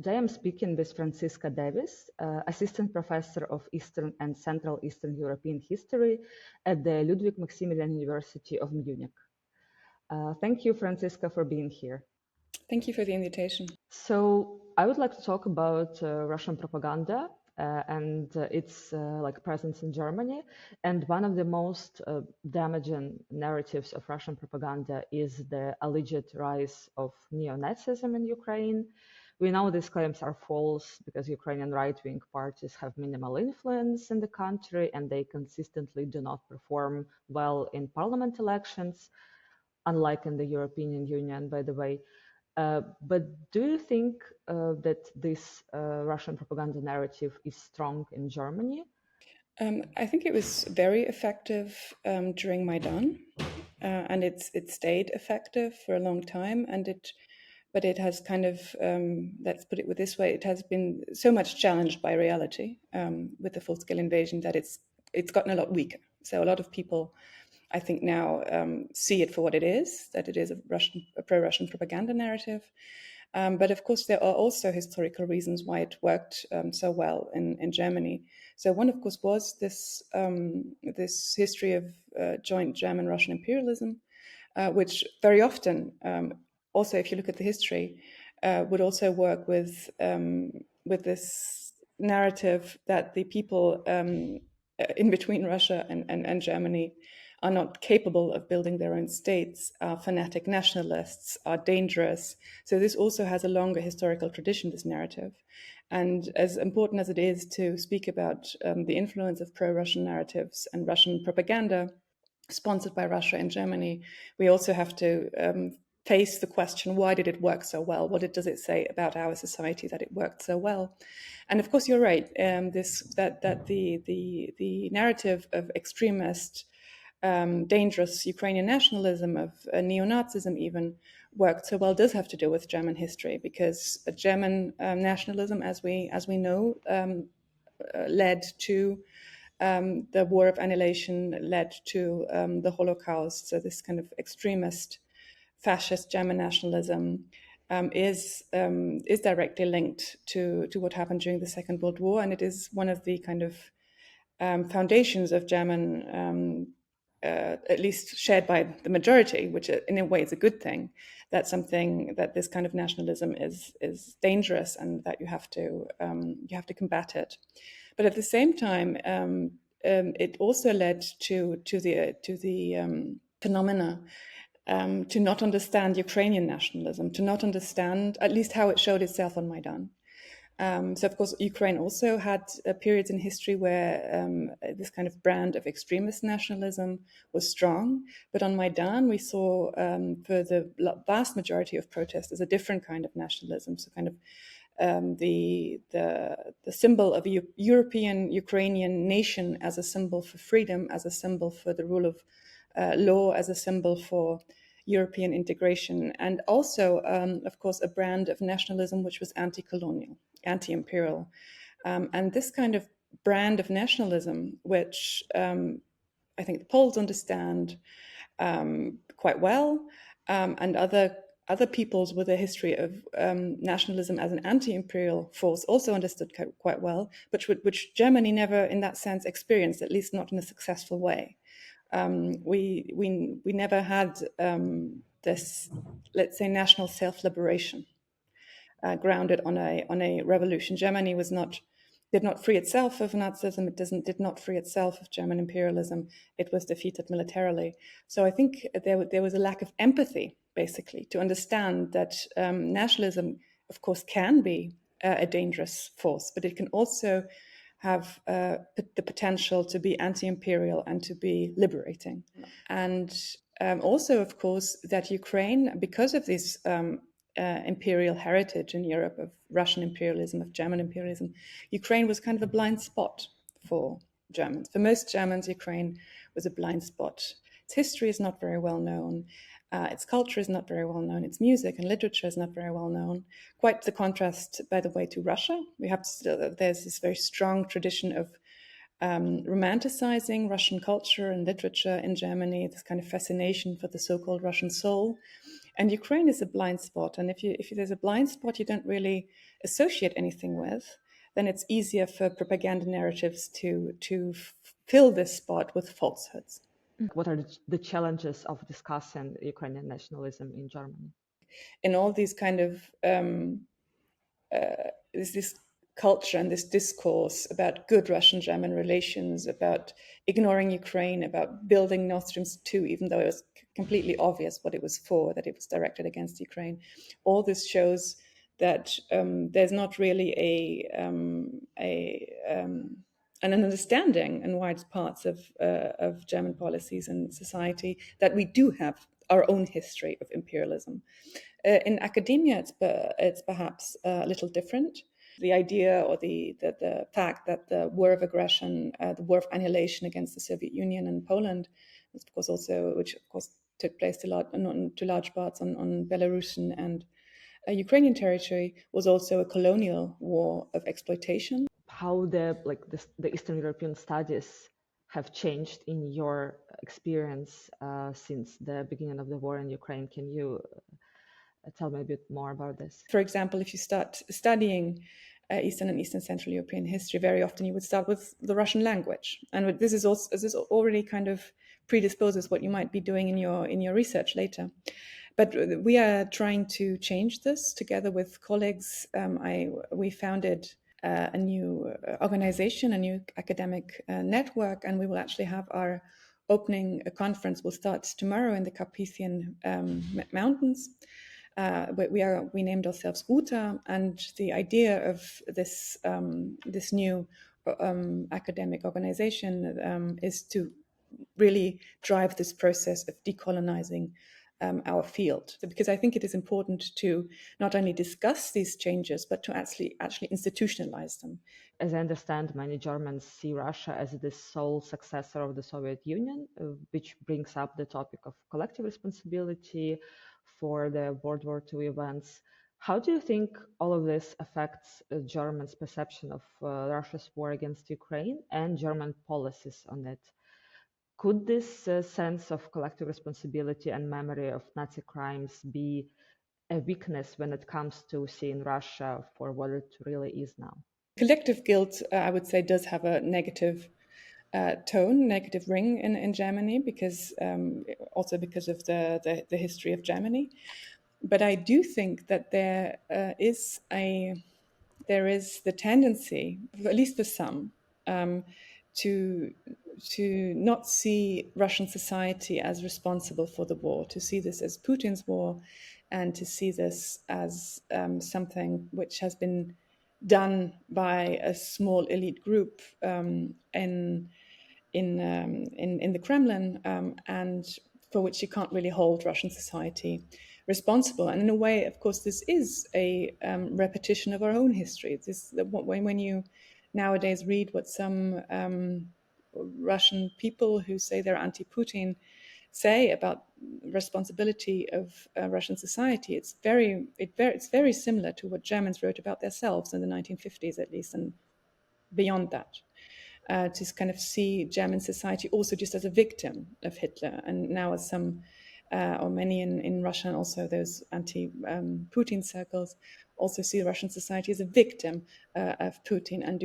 Today I'm speaking with Franziska Davies, Assistant Professor of Eastern and Central Eastern European History at the Ludwig Maximilian University of Munich. Thank you, Franziska, for being here. Thank you for the invitation. So I would like to talk about Russian propaganda and its presence in Germany. And one of the most damaging narratives of Russian propaganda is the alleged rise of neo-Nazism in Ukraine. We know these claims are false because Ukrainian right-wing parties have minimal influence in the country and they consistently do not perform well in parliament elections, unlike in the European Union, by the way. But do you think that this Russian propaganda narrative is strong in Germany? I think it was very effective during Maidan, and it stayed effective for a long time. But it has kind of, let's put it this way, it has been so much challenged by reality with the full-scale invasion that it's gotten a lot weaker. So a lot of people, I think now, see it for what it is, that it is a pro-Russian propaganda narrative. But of course, there are also historical reasons why it worked so well in Germany. So one, of course, was this history of joint German-Russian imperialism, which very often, also if you look at the history, would also work with this narrative that the people in between Russia and Germany are not capable of building their own states, are fanatic nationalists, are dangerous. So this also has a longer historical tradition, this narrative. And as important as it is to speak about the influence of pro-Russian narratives and Russian propaganda sponsored by Russia in Germany, we also have to face the question, why did it work so well? What does it say about our society that it worked so well? And of course, you're right, that the narrative of extremist dangerous Ukrainian nationalism, of neo-Nazism even, worked so well does have to do with German history, because German nationalism, as we know, led to the War of Annihilation, led to the Holocaust. So this kind of extremist fascist German nationalism is directly linked to what happened during the Second World War, and it is one of the kind of foundations of German, at least shared by the majority, which in a way is a good thing. That's something that this kind of nationalism is dangerous, and that you have to combat it. But at the same time, it also led to the phenomena to not understand Ukrainian nationalism, to not understand at least how it showed itself on Maidan. So, of course, Ukraine also had periods in history where this kind of brand of extremist nationalism was strong. But on Maidan, we saw for the vast majority of protesters a different kind of nationalism. So, kind of the symbol of a European Ukrainian nation as a symbol for freedom, as a symbol for the rule of law, as a symbol for European integration, and also, of course, a brand of nationalism which was anti-colonial, anti-imperial. And this kind of brand of nationalism, which I think the Poles understand quite well, and other peoples with a history of nationalism as an anti-imperial force also understood quite well, which Germany never, in that sense, experienced, at least not in a successful way. We never had this, let's say, national self-liberation grounded on a revolution. Germany did not free itself of Nazism. It did not free itself of German imperialism. It was defeated militarily. So I think there was a lack of empathy, basically, to understand that nationalism, of course, can be a dangerous force, but it can also have the potential to be anti-imperial and to be liberating. And also, of course, that Ukraine, because of this imperial heritage in Europe of Russian imperialism, of German imperialism, Ukraine was kind of a blind spot for Germans. For most Germans, Ukraine was a blind spot. Its history is not very well known. Its culture is not very well known. Its music and literature is not very well known. Quite the contrast, by the way, to Russia. There's this very strong tradition of romanticizing Russian culture and literature in Germany, this kind of fascination for the so-called Russian soul. And Ukraine is a blind spot. And if there's a blind spot, you don't really associate anything with, then it's easier for propaganda narratives to fill this spot with falsehoods. What are the challenges of discussing Ukrainian nationalism in Germany? In all these kind of this culture and this discourse about good Russian-German relations, about ignoring Ukraine, about building Nord Stream 2, even though it was completely obvious what it was for, that it was directed against Ukraine. All this shows that there's not really an understanding in wide parts of German policies and society that we do have our own history of imperialism. In academia, it's perhaps a little different. The idea or the fact that the war of aggression, the war of annihilation against the Soviet Union and Poland, which of course took place to large parts on Belarusian and Ukrainian territory, was also a colonial war of exploitation. How the Eastern European studies have changed in your experience since the beginning of the war in Ukraine? Can you tell me a bit more about this? For example, if you start studying Eastern and Eastern Central European history, very often you would start with the Russian language, and this already kind of predisposes what you might be doing in your research later. But we are trying to change this together with colleagues. We founded a new organization, a new academic network, and we will actually have our opening conference will start tomorrow in the Carpathian Mountains. We named ourselves Uta, and the idea of this new academic organization is to really drive this process of decolonizing our field. Because I think it is important to not only discuss these changes, but to actually institutionalize them. As I understand, many Germans see Russia as the sole successor of the Soviet Union, which brings up the topic of collective responsibility for the World War II events. How do you think all of this affects Germans' perception of Russia's war against Ukraine and German policies on it? Could this sense of collective responsibility and memory of Nazi crimes be a weakness when it comes to seeing Russia for what it really is now? Collective guilt, I would say, does have a negative tone, negative ring in Germany, because also because of the history of Germany. But I do think that there is the tendency, at least for some, to not see Russian society as responsible for the war, to see this as Putin's war, and to see this as something which has been done by a small elite group in the Kremlin, and for which you can't really hold Russian society responsible. And in a way, of course, this is a repetition of our own history. When you nowadays read what some Russian people who say they're anti-Putin say about responsibility of Russian society, it's very similar to what Germans wrote about themselves in the 1950s, at least, and beyond that. To kind of see German society also just as a victim of Hitler, and now as some or many in Russia, and also those anti-Putin circles, also see Russian society as a victim of Putin, and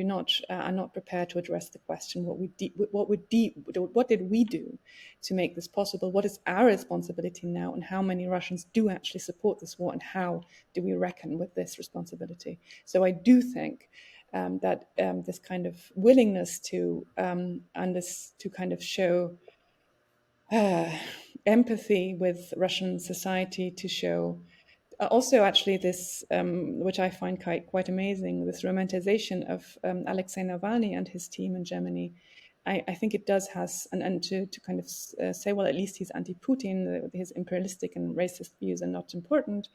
are not prepared to address the question: what did we do to make this possible? What is our responsibility now, and how many Russians do actually support this war, and how do we reckon with this responsibility? So I do think that this kind of willingness to kind of show empathy with Russian society, to show also actually this, which I find quite amazing, this romanticization of Alexei Navalny and his team in Germany. I think it does and to kind of say, well, at least he's anti-Putin, his imperialistic and racist views are not important.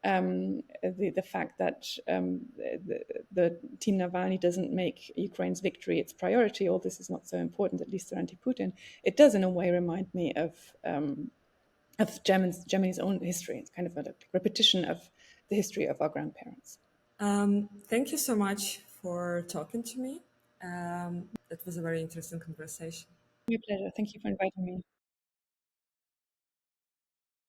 The fact that the Team Navalny doesn't make Ukraine's victory its priority, all this is not so important, at least they're anti-Putin. It does in a way remind me of Germany's own history. It's kind of a repetition of the history of our grandparents. Thank you so much for talking to me. It was a very interesting conversation. My pleasure. Thank you for inviting me.